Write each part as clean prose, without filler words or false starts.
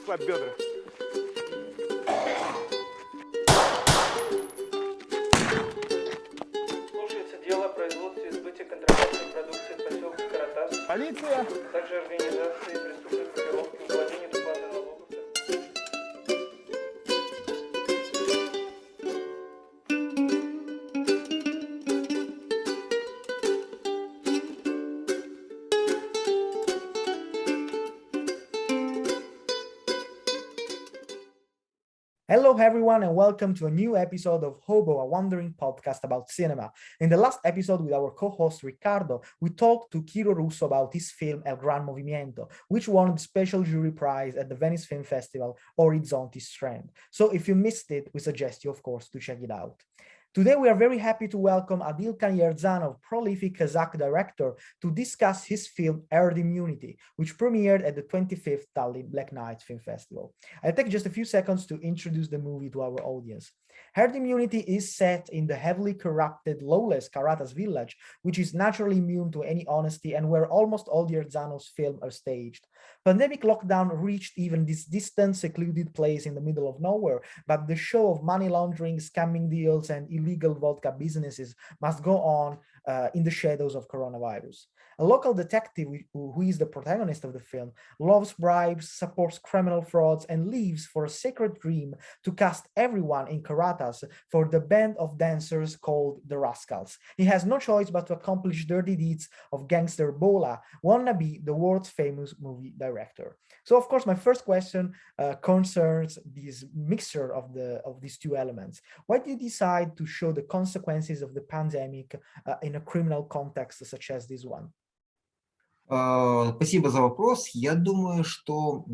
Расслабь бедра. Слушается дело о производстве и сбыте контрабандной продукции в поселке Каратас, Полиция! а также организации преступной группировки, уклонению уплаты налогов. Hello, everyone, and welcome to a new episode of Hobo, a wandering podcast about cinema. In the last episode with our co-host Riccardo, we talked to Kiro Russo about his film El Gran Movimiento, which won the special jury prize at the Venice Film Festival Orizzonti Strand. So if you missed it, we suggest you, of course, to check it out. Today, we are very happy to welcome Adilkan Yerzanov, prolific Kazakh director, to discuss his film Herd Immunity, which premiered at the 25th Tallinn Black Nights Film Festival. I'll take just a few seconds to introduce the movie to our audience. Herd Immunity is set in the heavily corrupted, lawless Karatas village, which is naturally immune to any honesty and where almost all the Yerzanov's films are staged. Pandemic lockdown reached even this distant, secluded place in the middle of nowhere, but the show of money laundering, scamming deals, and illegal vodka businesses must go on in the shadows of coronavirus. A local detective, who is the protagonist of the film, loves bribes, supports criminal frauds, and lives for a sacred dream to cast everyone in Karatas for the band of dancers called the Rascals. He has no choice but to accomplish dirty deeds of gangster Bola, wannabe the world's famous movie director. So, of course, my first question concerns this mixture of these two elements. Why did you decide to show the consequences of the pandemic in a criminal context such as this one? Спасибо за вопрос. Я думаю, что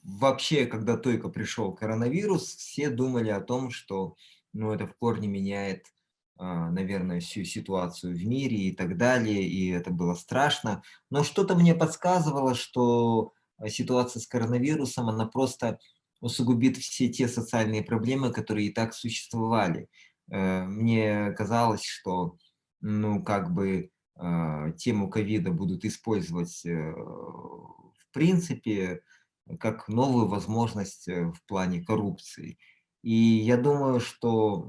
вообще, когда только пришел коронавирус, все думали о том, что это в корне меняет, наверное, всю ситуацию в мире и так далее, и это было страшно. Но что-то мне подсказывало, что ситуация с коронавирусом, она просто усугубит все те социальные проблемы, которые и так существовали. Мне казалось, что, тему ковида будут использовать в принципе как новую возможность в плане коррупции. И я думаю, что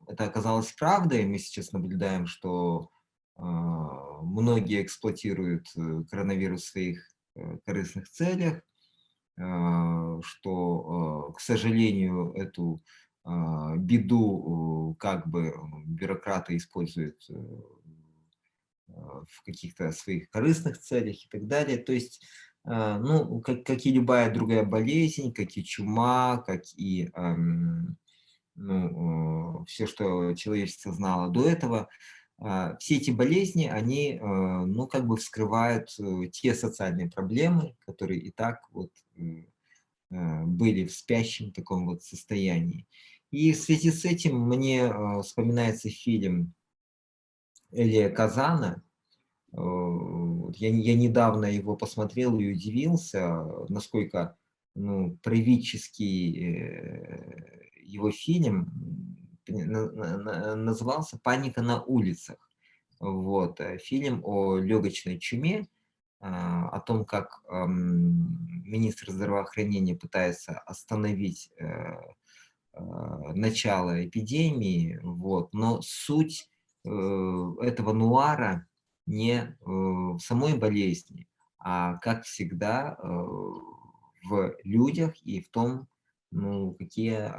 это оказалось правдой. Мы сейчас наблюдаем, что многие эксплуатируют коронавирус в своих корыстных целях, что, к сожалению, эту беду бюрократы используют в каких-то своих корыстных целях и так далее. То есть, как и любая другая болезнь, как и чума, как и все, что человечество знало до этого, все эти болезни, они, вскрывают те социальные проблемы, которые и так были в спящем таком состоянии. И в связи с этим мне вспоминается фильм Элия Казана. Я недавно его посмотрел и удивился, насколько правительский его фильм назывался «Паника на улицах». Фильм о легочной чуме, о том, как министр здравоохранения пытается остановить начало эпидемии, но суть этого нуара не в самой болезни, а, как всегда, в людях и в том, какие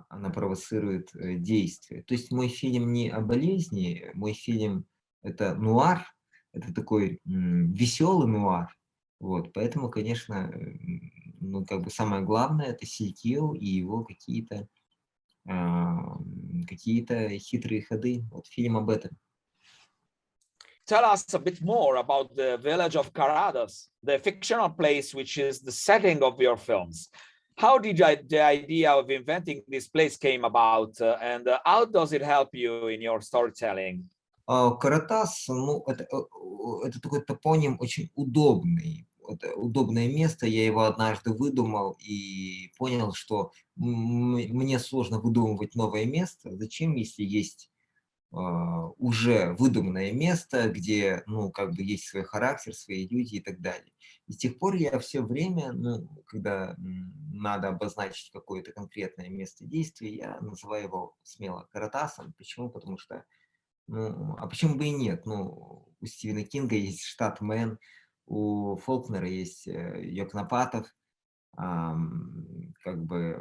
она провоцирует действия. То есть мой фильм не о болезни, мой фильм — это нуар, это такой веселый нуар. Поэтому, конечно, самое главное — это Силькио и его какие-то хитрые ходы. Фильм об этом. Tell us a bit more about the village of Karadas, the fictional place which is the setting of your films. How did the idea of inventing this place came about, and how does it help you in your storytelling? Каратас, это такой топоним очень удобный. Это удобное место, я его однажды выдумал и понял, что мне сложно выдумывать новое место. Зачем, если есть уже выдуманное место, где, ну, как бы есть свой характер, свои люди и так далее. И с тех пор я все время, ну, когда надо обозначить какое-то конкретное место действия, я называю его смело Каратасом. Почему? Потому что, ну, а почему бы и нет? Ну, у Стивена Кинга есть штат Мэн, у Фолкнера есть Йокнапатов, как бы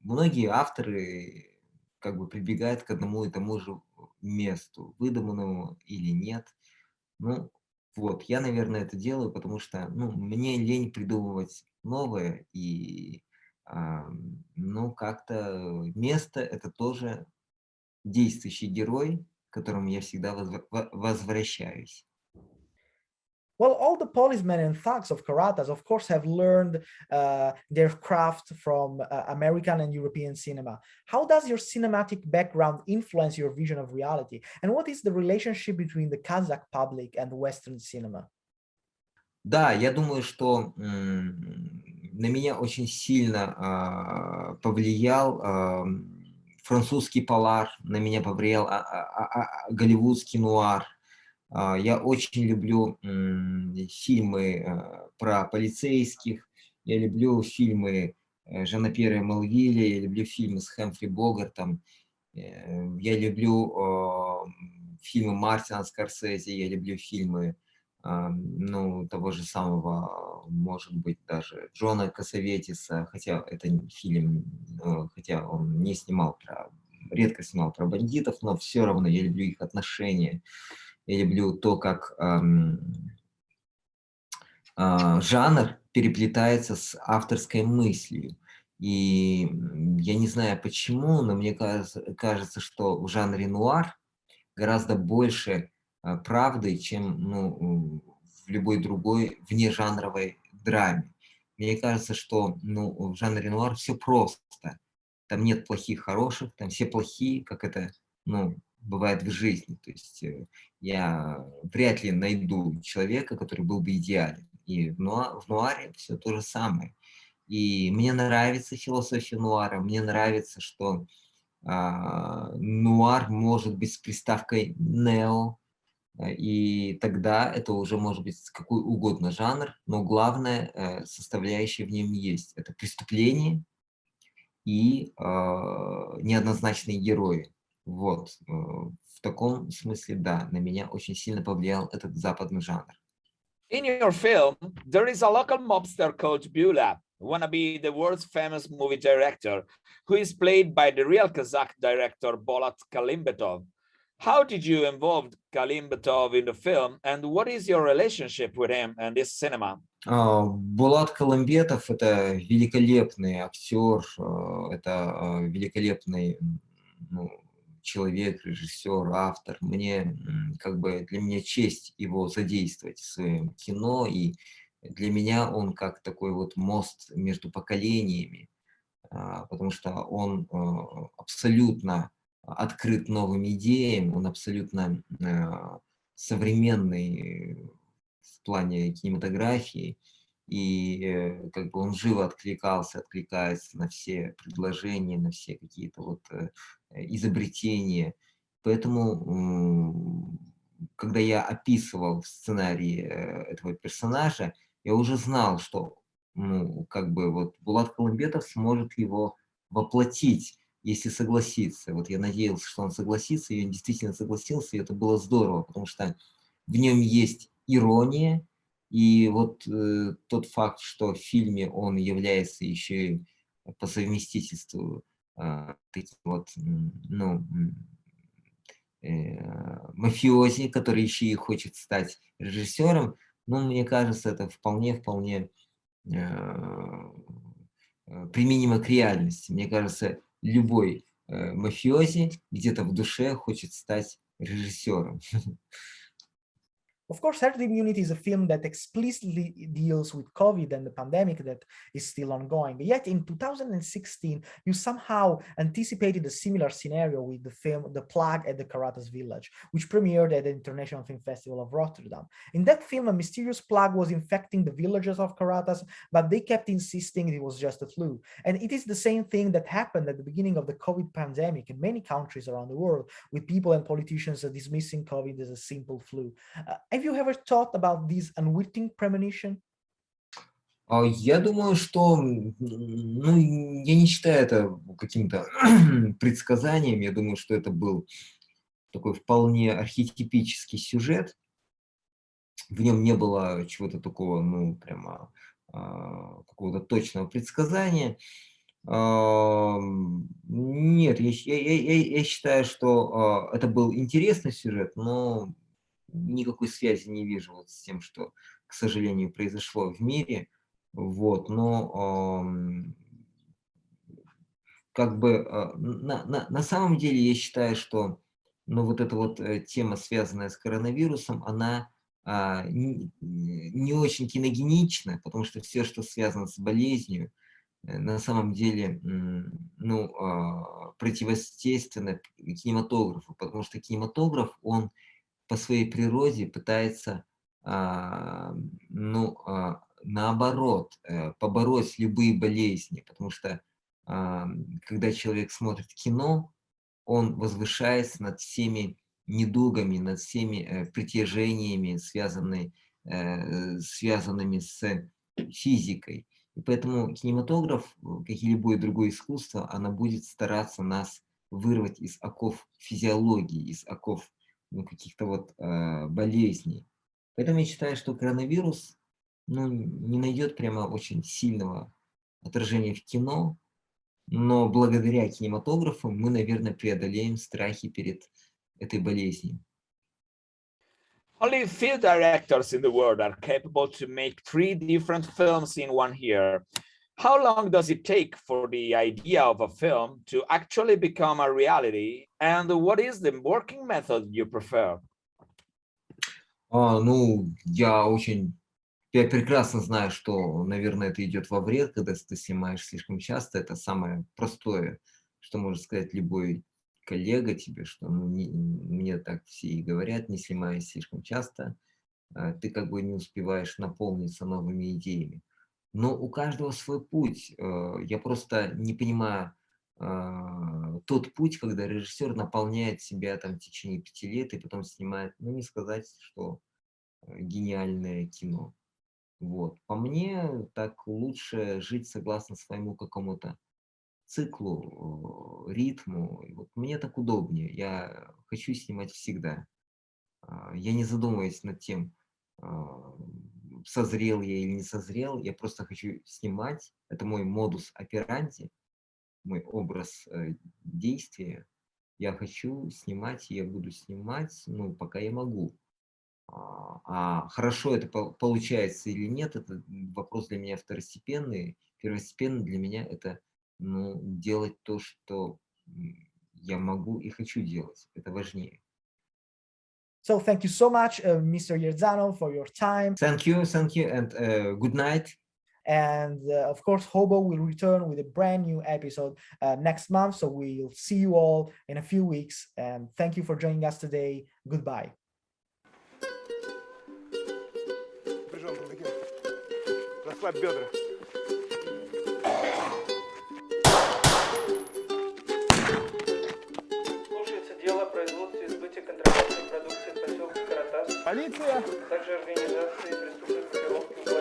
многие авторы как бы прибегают к одному и тому же месту, выдуманному или нет. Ну, вот, я, наверное, это делаю, потому что, ну, мне лень придумывать новое, и, ну, как-то место — это тоже действующий герой, к которому я всегда возвращаюсь. Well, all the policemen and thugs of Karatas, of course, have learned their craft from American and European cinema. How does your cinematic background influence your vision of reality? And what is the relationship between the Kazakh public and Western cinema? Да, я думаю, что на меня очень сильно повлиял французский полар, на меня повлиял голливудский нуар. Я очень люблю фильмы про полицейских, я люблю фильмы Жана Пьера Мелвилля, я люблю фильмы с Хэмфри Богартом, я люблю фильмы Мартина Скорсезе, я люблю фильмы ну, того же самого, может быть, даже Джона Кассаветиса, хотя это фильм, хотя он не снимал редко снимал про бандитов, но все равно я люблю их отношения. Я люблю то, как жанр переплетается с авторской мыслью. И я не знаю почему, но мне кажется, что в жанре нуар гораздо больше правды, чем, ну, в любой другой внежанровой драме. Мне кажется, что, ну, в жанре нуар все просто. Там нет плохих, хороших, там все плохие, как это, ну, бывает в жизни. То есть я вряд ли найду человека, который был бы идеален. И в нуаре все то же самое. И мне нравится философия нуара, мне нравится, что нуар может быть с приставкой нео, и тогда это уже может быть какой угодно жанр, но главная составляющая в нем есть. Это преступление и неоднозначные герои. Вот. В таком смысле, да, на меня очень сильно повлиял этот западный жанр. In your film, there is a local mobster called Bula, wanna be the world's famous movie director, who is played by the real Kazakh director Bolat Kalimbetov. How did you involve Kalimbetov in the film, and what is your relationship with him and this cinema? Булат Каламбетов — это великолепный актер, это великолепный, ну, человек, режиссер, автор. Мне, как бы, для меня честь его задействовать в своем кино, и для меня он как такой вот мост между поколениями, потому что он абсолютно открыт новым идеям, он абсолютно современный в плане кинематографии, и как бы он живо откликается на все предложения, на все какие-то вот изобретения. Поэтому, когда я описывал в сценарии этого персонажа, я уже знал, что, ну, как бы вот Булат Каламбетов сможет его воплотить, если согласится. Вот я надеялся, что он согласится, и он действительно согласился, и это было здорово, потому что в нем есть ирония, и вот тот факт, что в фильме он является еще и по совместительству таким вот, ну, мафиози, который еще и хочет стать режиссером, ну, мне кажется, это вполне применимо к реальности. Мне кажется, любой мафиози где-то в душе хочет стать режиссером. Of course, Herd Immunity is a film that explicitly deals with COVID and the pandemic that is still ongoing. Yet in 2016, you somehow anticipated a similar scenario with the film The Plague at the Karatas Village, which premiered at the International Film Festival of Rotterdam. In that film, a mysterious plague was infecting the villagers of Karatas, but they kept insisting it was just a flu. And it is the same thing that happened at the beginning of the COVID pandemic in many countries around the world, with people and politicians dismissing COVID as a simple flu. Have you ever thought about this unwitting premonition? Я думаю, что, ну, я не считаю это каким-то предсказанием. Я думаю, что это был такой вполне архетипический сюжет. В нем не было чего-то такого, ну, прямо какого-то точного предсказания. Нет, я считаю, что это был интересный сюжет, но никакой связи не вижу вот с тем, что, к сожалению, произошло в мире. Вот, но как бы на самом деле я считаю, что, ну, вот эта вот тема, связанная с коронавирусом, она не очень киногенична, потому что все, что связано с болезнью, на самом деле, ну, противоестественно кинематографу, потому что кинематограф, он по своей природе пытается, ну, наоборот, побороть любые болезни, потому что когда человек смотрит кино, он возвышается над всеми недугами, над всеми притяжениями, связанными с физикой. И поэтому кинематограф, как и любое другое искусство, оно будет стараться нас вырвать из оков физиологии, из оков, ну, каких-то вот болезней. Поэтому я считаю, что коронавирус, ну, не найдет прямо очень сильного отражения в кино, но благодаря кинематографу мы, наверное, преодолеем страхи перед этой болезнью. Only few directors in the world are capable to make 3 different films in 1 year. How long does it take for the idea of a film to actually become a reality? And what is the working method you prefer? Ну, я прекрасно знаю, что, наверное, это идет во вред, когда ты снимаешь слишком часто. Это самое простое, что может сказать любой коллега тебе, что, ну, мне так все и говорят: не снимай слишком часто, ты как бы не успеваешь наполниться новыми идеями. Но у каждого свой путь. Я просто не понимаю тот путь, когда режиссер наполняет себя там в течение 5 лет и потом снимает, ну, не сказать, что гениальное кино. Вот. По мне, так лучше жить согласно своему какому-то циклу, ритму. И вот мне так удобнее. Я хочу снимать всегда. Я не задумываюсь над тем, созрел я или не созрел. Я просто хочу снимать. Это мой модус операнди, мой образ действия. Я хочу снимать, и я буду снимать, ну, пока я могу. Хорошо это получается или нет, это вопрос для меня второстепенный. Первостепенно для меня это, ну, делать то, что я могу и хочу делать. Это важнее. So thank you so much, Mr. Yerzanov, for your time. Thank you, and good night. And of course, Hobo will return with a brand new episode next month. So we'll see you all in a few weeks. And thank you for joining us today. Goodbye. Расслабь бедра. Слушается дело о производстве и сбытии контрабандной продукции в поселке Каратас, Полиция! а также организации преступных группировок